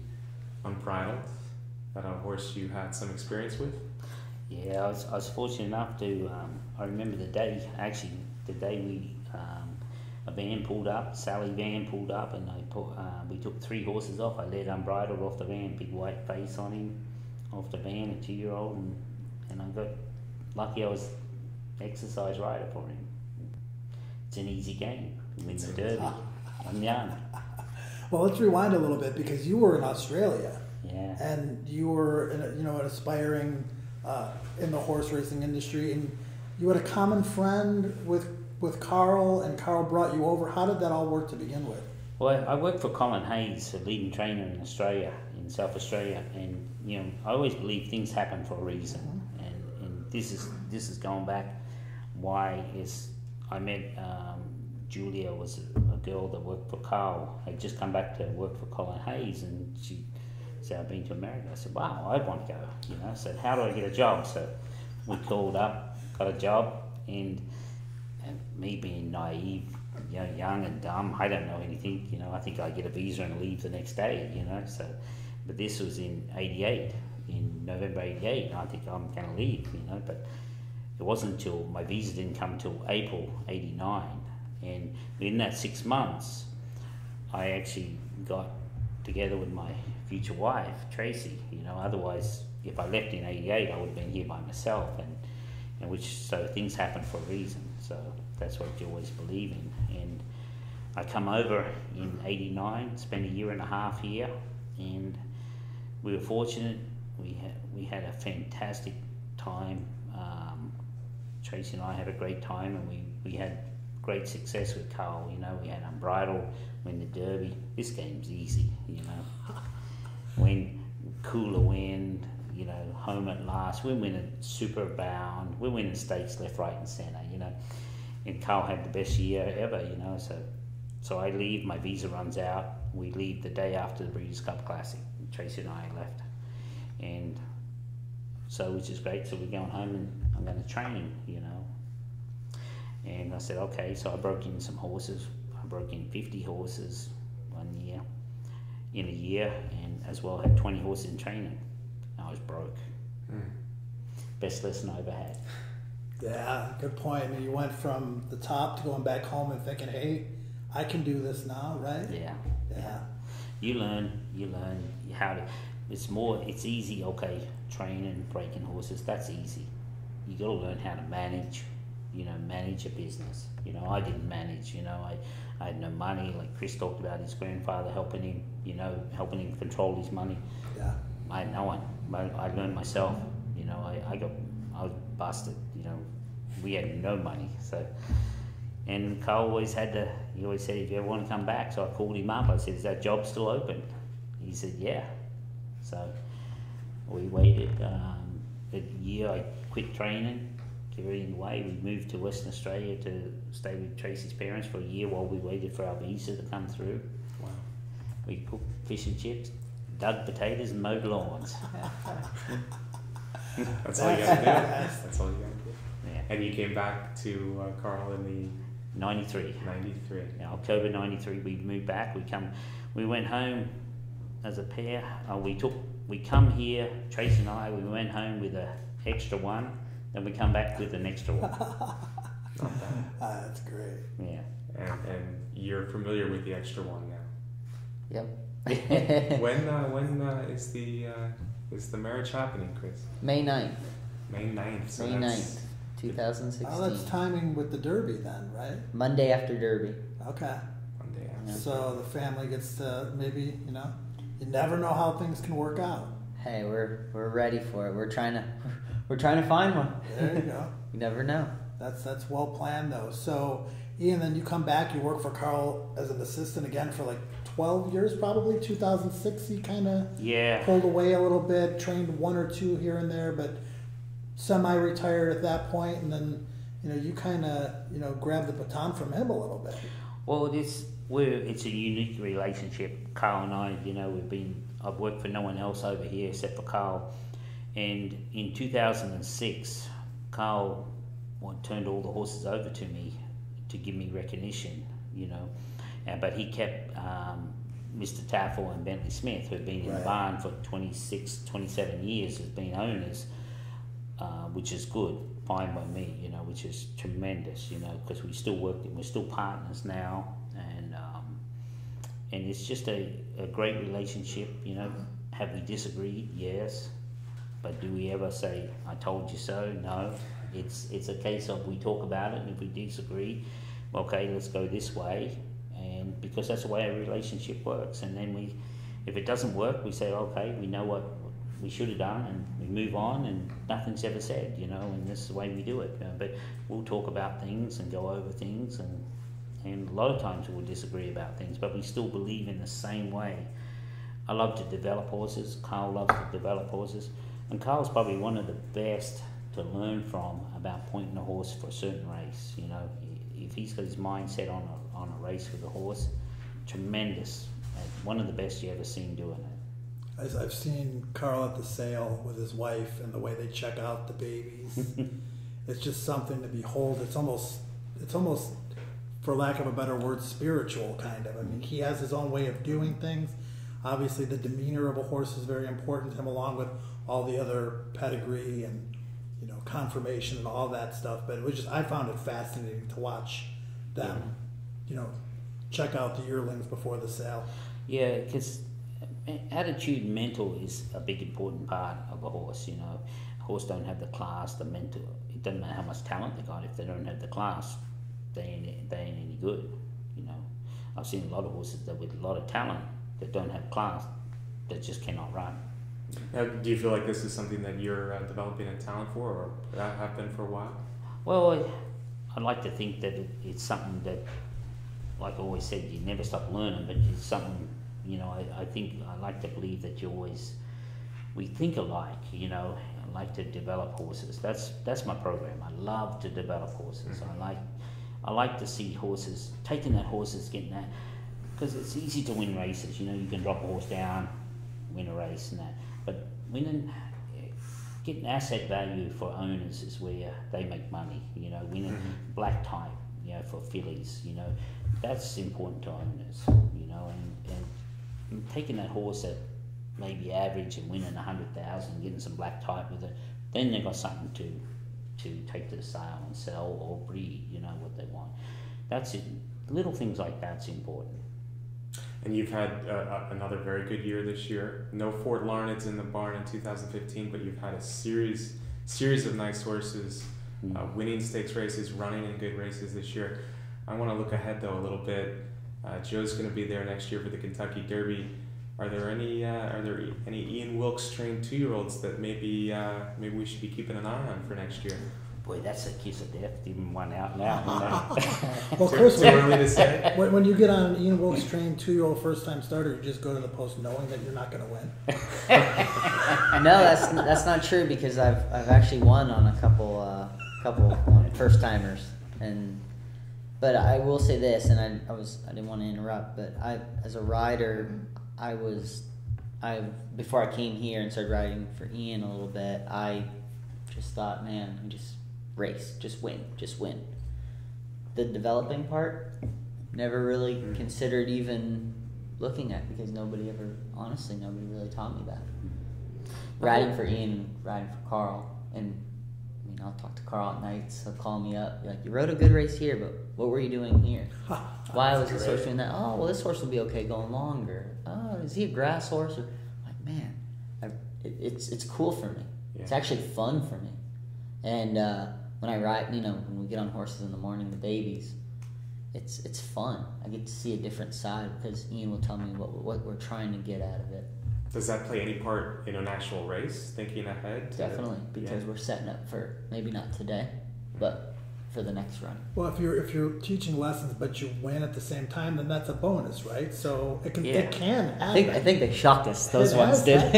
Unbridled. That a horse you had some experience with? Yeah, I was fortunate enough to, I remember the day we, a van pulled up, Sally van pulled up, and we took 3 horses off. I led Unbridled off the van, big white face on him, off the van, a 2-year-old, and I got lucky I was exercise rider for him. It's an easy game, you win the Derby. I'm young. Well, let's rewind a little bit, because you were in Australia. Yeah. And you were, an aspiring in the horse racing industry, and you had a common friend with with Carl, and Carl brought you over. How did that all work to begin with? Well, I worked for Colin Hayes, a leading trainer in Australia, in South Australia, and I always believe things happen for a reason, and this is going back. Why is I met Julia was a girl that worked for Carl, had just come back to work for Colin Hayes, and she said, I've been to America. I said, wow, I want to go. I said, how do I get a job? So we called up, got a job, and me being naive, young and dumb, I don't know anything. I think I get a visa and leave the next day. So, but this was in '88, in November '88, and I think I'm going to leave. But it wasn't until my visa didn't come until April '89, and in that 6 months, I actually got together with my future wife, Tracy. Otherwise, if I left in '88, I would have been here by myself, and so things happen for a reason. So that's what you always believe in. And I come over in '89, spent a year and a half here, and we were fortunate. We had a fantastic time. Tracy and I had a great time, and we had great success with Carl. We had Unbridled, win the Derby. This game's easy. When Cooler Wind, home at last. We're winning Super Bound. We're winning stakes left, right, and centre. And Carl had the best year ever. So I leave. My visa runs out. We leave the day after the Breeders' Cup Classic. Tracy and I left, and so which is great. So we're going home, and I'm going to train. And I said, okay. So I broke in some horses. I broke in 50 horses in a year, and as well had 20 horses in training. I was broke. Best lesson I ever had. Yeah, good point. I mean, you went from the top to going back home and thinking, hey, I can do this now, right? Yeah. You learn how to, it's easy, okay, training, breaking horses, that's easy. You got to learn how to manage, manage a business. I didn't manage, I had no money, like Chris talked about his grandfather helping him, helping him control his money. Yeah. I had no one. I learned myself. I was busted. We had no money. So, and Carl always he always said, if you ever want to come back. So I called him up. I said, is that job still open? He said, yeah. So we waited a year. I quit training, give everything away. We moved to Western Australia to stay with Tracy's parents for a year while we waited for our visa to come through. Wow. We cooked fish and chips, dug potatoes, and mowed lawns. That's all you gotta do. That's all you gotta do. Yeah. And you came back to Carl in the 93. 93. Yeah, October 93. We moved back. We went home as a pair. We come here. Tracy and I. We went home with an extra one. Then we come back with an extra one. Not bad. That's great. Yeah. And you're familiar with the extra one now. Yep. When is the marriage happening, Chris? May 9th. May 9th. So May 9th, 2016. Oh, that's timing with the Derby then, right? Monday after Derby. Okay. Monday after. So the family gets to maybe, you never know how things can work out. Hey, we're ready for it. We're trying to find one. There you go. You never know. That's well planned though. So Ian, then you come back, you work for Carl as an assistant again for like 12 years probably. 2006 he kind of pulled away a little bit, trained one or two here and there, but semi-retired at that point, and then you kind of grabbed the baton from him a little bit. Well, it's a unique relationship. Carl and I, I've worked for no one else over here except for Carl, and in 2006, Carl turned all the horses over to me to give me recognition, but he kept Mr. Taffel and Bentley Smith, who had been in the barn for 26, 27 years as being owners, which is good, fine by me, which is tremendous, because we still work, we're still partners now, and it's just a great relationship, Have we disagreed? Yes. But do we ever say, I told you so? No. It's a case of we talk about it, and if we disagree, okay, let's go this way, and because that's the way a relationship works. And then if it doesn't work, we say, okay, we know we should have done, and we move on, and nothing's ever said, you know, and this is the way we do it. But we'll talk about things and go over things, and a lot of times we'll disagree about things, but we still believe in the same way. I love to develop horses. Carl loves to develop horses, and Carl's probably one of the best to learn from about pointing a horse for a certain race. You know, if he's got his mind set on a race with a horse, tremendous. One of the best you ever seen doing it. As I've seen Carl at the sale with his wife and the way they check out the babies, it's just something to behold. It's almost, for lack of a better word, spiritual kind of. I mean, he has his own way of doing things. Obviously, the demeanor of a horse is very important to him, along with all the other pedigree and, you know, conformation and all that stuff. But it was just, I found it fascinating to watch them, you know, check out the yearlings before the sale. Yeah, because attitude and mental is a big important part of a horse. You know, a horse don't have the class, the mental. It doesn't matter how much talent they got. If they don't have the class, they ain't any good. You know, I've seen a lot of horses that with a lot of talent that don't have class, that just cannot run. Now, do you feel like this is something that you're developing a talent for, or that have been for a while? Well, I'd like to think that it's something that, like I always said, you never stop learning, but it's something, you know, I think, I like to believe that we think alike, you know. I like to develop horses. That's my program. I love to develop horses. Mm-hmm. I like to see horses, taking that horses, getting that, because it's easy to win races, you know, you can drop a horse down, win a race and that, but getting asset value for owners is where they make money, you know, winning black type, you know, for fillies, you know, that's important to owners, you know, and taking that horse at maybe average and winning 100,000, getting some black type with it, then they've got something to take to the sale and sell or breed, you know, what they want. That's it. Little things like that's important. And you've had another very good year this year. No Fort Larned's in the barn in 2015, but you've had a series of nice horses, winning stakes races, running in good races this year. I want to look ahead though a little bit. Joe's going to be there next year for the Kentucky Derby. Are there any Ian Wilkes trained 2-year-olds that maybe we should be keeping an eye on for next year? Boy, that's a kiss of death, even one out now. Well, Chris, too early to say. When you get on an Ian Wilkes trained 2-year-old first-time starter, you just go to the post knowing that you're not going to win. No, that's not true, because I've actually won on a couple first-timers, but I will say this, and I didn't want to interrupt, but as a rider, before I came here and started riding for Ian a little bit, I just thought, man, just race, just win. The developing part, never really considered even looking at, because nobody really taught me that. Riding for Ian, riding for Carl, and I mean, I'll talk to Carl at nights. He'll call me up, be like, "You rode a good race here, but what were you doing here? Why was this horse doing that? Oh, well, this horse will be okay going longer. Oh, is he a grass horse?" Or, like, man, it's cool for me. Yeah. It's actually fun for me. And when I ride, you know, when we get on horses in the morning, the babies, it's fun. I get to see a different side, because Ian will tell me what we're trying to get out of it. Does that play any part in a national race, thinking ahead? Definitely, because we're setting up for, maybe not today, but for the next run. Well, if you're teaching lessons but you win at the same time, then that's a bonus, right? So it can happen. I think they shocked us. Those ones did.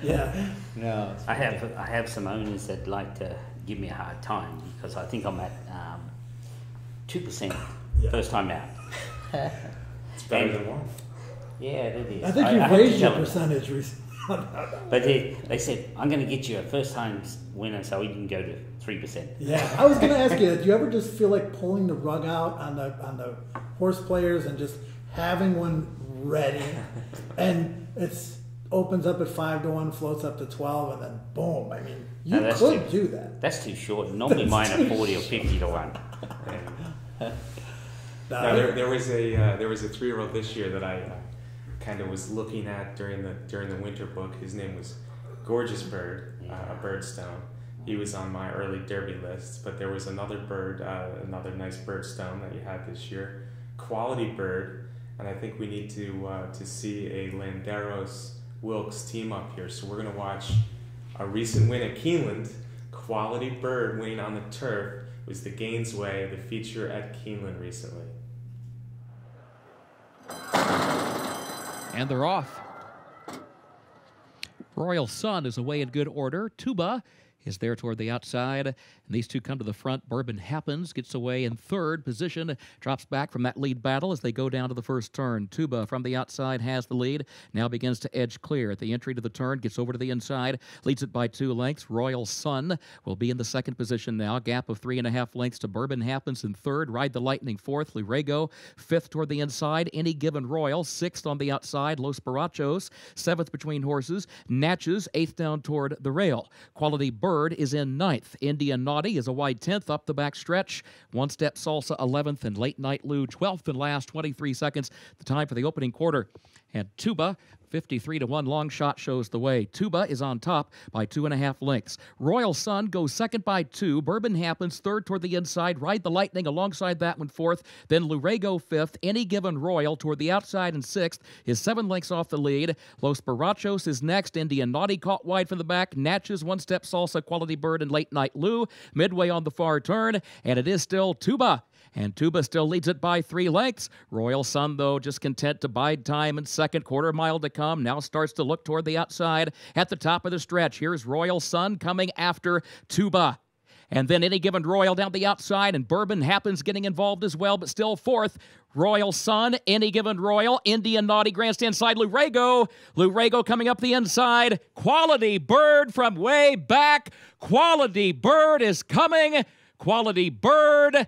Yeah. No. I have some owners that like to give me a hard time, because I think I'm at 2% first time out. It's better than one. Yeah, it is. I think you've raised your percentage recently. But they said, I'm going to get you a first time winner so we can go to 3%. Yeah, I was going to ask you, do you ever just feel like pulling the rug out on the horse players and just having one ready, and it's opens up at 5-1, floats up to 12, and then boom. I mean, you could do that. That's too short. Normally mine are 40 or 50 to 1. Now, there was a 3-year-old this year that I kind of was looking at during the winter book. His name was Gorgeous Bird, a birdstone. He was on my early Derby list, but there was another bird, another nice birdstone that you had this year, Quality Bird, and I think we need to see a Landeros Wilkes team up here. So we're going to watch a recent win at Keeneland. Quality Bird winning on the turf was the Gainesway, the feature at Keeneland recently. And they're off. Royal Sun is away in good order. Tuba is there toward the outside, and these two come to the front. Bourbon Happens gets away in third position, drops back from that lead battle as they go down to the first turn. Tuba from the outside has the lead, now begins to edge clear at the entry to the turn, gets over to the inside, leads it by 2 lengths. Royal Sun will be in the second position now, gap of 3.5 lengths to Bourbon Happens in third. Ride the Lightning fourth, Lurego fifth toward the inside, Any Given Royal sixth on the outside, Los Barachos seventh between horses, Natchez eighth down toward the rail. Quality Bird is in ninth. Indian Naughty is a wide 10th up the back stretch. One Step Salsa 11th and Late Night Lou 12th and last 23 seconds. The time for the opening quarter. And Tuba, 53-1 long shot shows the way. Tuba is on top by 2.5 lengths. Royal Sun goes second by 2. Bourbon Happens third toward the inside. Ride the Lightning alongside that one fourth. Then Lurego fifth. Any Given Royal toward the outside in sixth is 7 lengths off the lead. Los Barachos is next. Indian Naughty caught wide from the back. Natchez, One Step Salsa, Quality Bird, and Late Night Lou. Midway on the far turn. And it is still Tuba. And Tuba still leads it by 3 lengths. Royal Sun, though, just content to bide time in second. Quarter mile to come. Now starts to look toward the outside at the top of the stretch. Here's Royal Sun coming after Tuba. And then Any Given Royal down the outside, and Bourbon Happens getting involved as well, but still fourth. Royal Sun, Any Given Royal, Indian Naughty, grandstand side, Lurego. Lurego coming up the inside. Quality Bird from way back. Quality Bird is coming. Quality Bird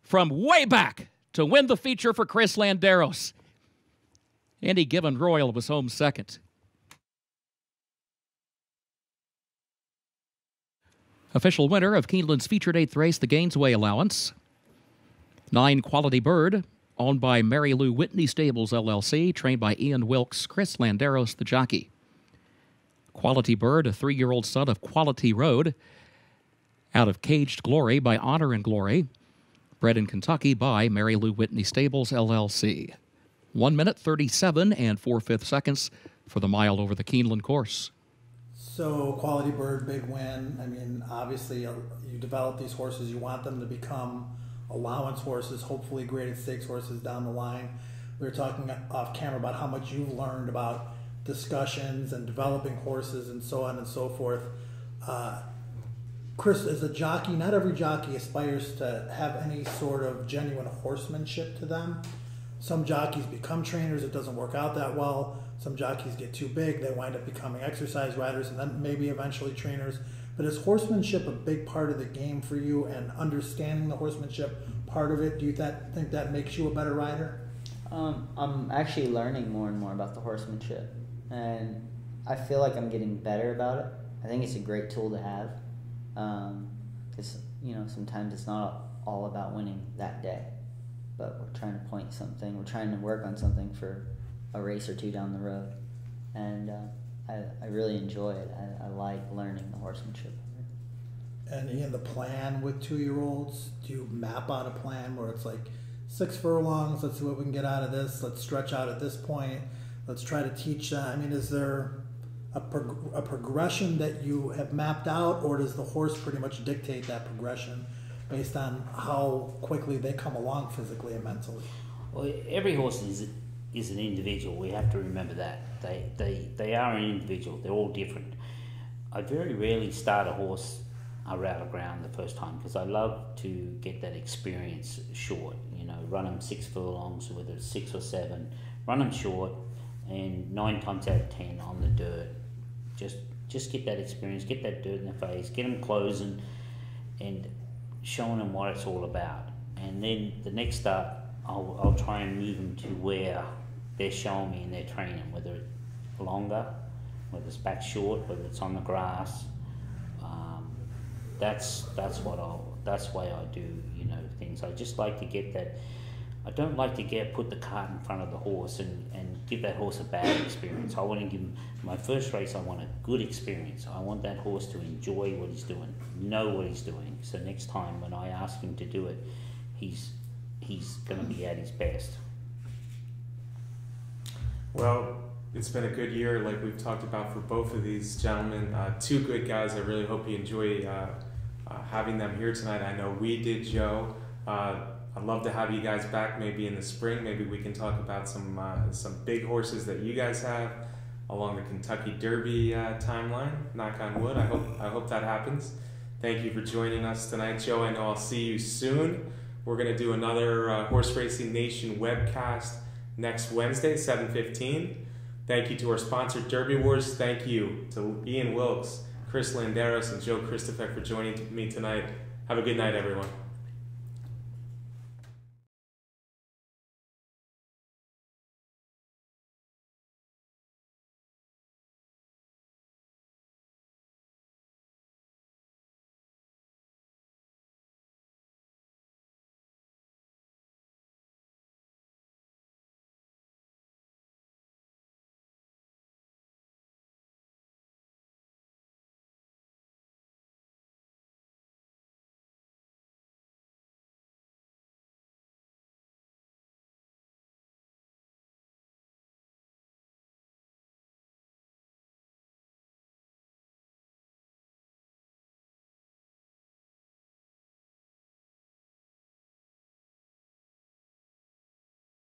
from way back to win the feature for Chris Landeros. Any Given Royal was home second. Official winner of Keeneland's featured 8th race, the Gainesway Allowance. 9 Quality Bird, owned by Mary Lou Whitney Stables, LLC, trained by Ian Wilkes, Chris Landeros, the jockey. Quality Bird, a 3-year-old son of Quality Road, out of Caged Glory by Honor and Glory, bred in Kentucky by Mary Lou Whitney Stables, LLC. 1 minute, 37 and 4/5 seconds for the mile over the Keeneland course. So, Quality Bird, big win. I mean, obviously, you develop these horses, you want them to become allowance horses, hopefully graded stakes horses down the line. We were talking off camera about how much you've learned about discussions and developing horses and so on and so forth. Chris, as a jockey, not every jockey aspires to have any sort of genuine horsemanship to them. Some jockeys become trainers, it doesn't work out that well. Some jockeys get too big, they wind up becoming exercise riders and then maybe eventually trainers. But is horsemanship a big part of the game for you, and understanding the horsemanship part of it, do you think that makes you a better rider? I'm actually learning more and more about the horsemanship, and I feel like I'm getting better about it. I think it's a great tool to have. Because, sometimes it's not all about winning that day, but we're trying to point something, we're trying to work on something for a race or two down the road, and I really enjoy it. I like learning the horsemanship. And Ian, the plan with 2-year-olds, do you map out a plan where it's like 6 furlongs, let's see what we can get out of this, let's stretch out at this point, let's try to teach that? I mean, is there a progression that you have mapped out, or does the horse pretty much dictate that progression based on how quickly they come along physically and mentally? Well, every horse is an individual. We have to remember that. They are an individual. They're all different. I very rarely start a horse out of ground the first time, because I love to get that experience short. Run them 6 furlongs, whether it's 6 or 7, run them short, and 9 times out of 10 on the dirt. Just get that experience, get that dirt in their face, get them closing, and showing them what it's all about. And then the next start, I'll try and move them to where they're showing me in their training, whether it's longer, whether it's back short, whether it's on the grass. That's why I do things. I just like to get that. I don't like to put the cart in front of the horse and give that horse a bad experience. I want to give him, my first race, I want a good experience. I want that horse to enjoy what he's doing, know what he's doing. So next time when I ask him to do it, he's going to be at his best. Well, It's been a good year, like we've talked about, for both of these gentlemen. Two good guys. I really hope you enjoy having them here tonight. I know we did, Joe. I'd love to have you guys back maybe in the spring. Maybe we can talk about some big horses that you guys have along the Kentucky Derby timeline. Knock on wood. I hope that happens. Thank you for joining us tonight, Joe. I know I'll see you soon. We're going to do another Horse Racing Nation webcast next Wednesday, 7:15. Thank you to our sponsor, Derby Wars. Thank you to Ian Wilkes, Chris Landeros, and Joe Christopher for joining me tonight. Have a good night, everyone.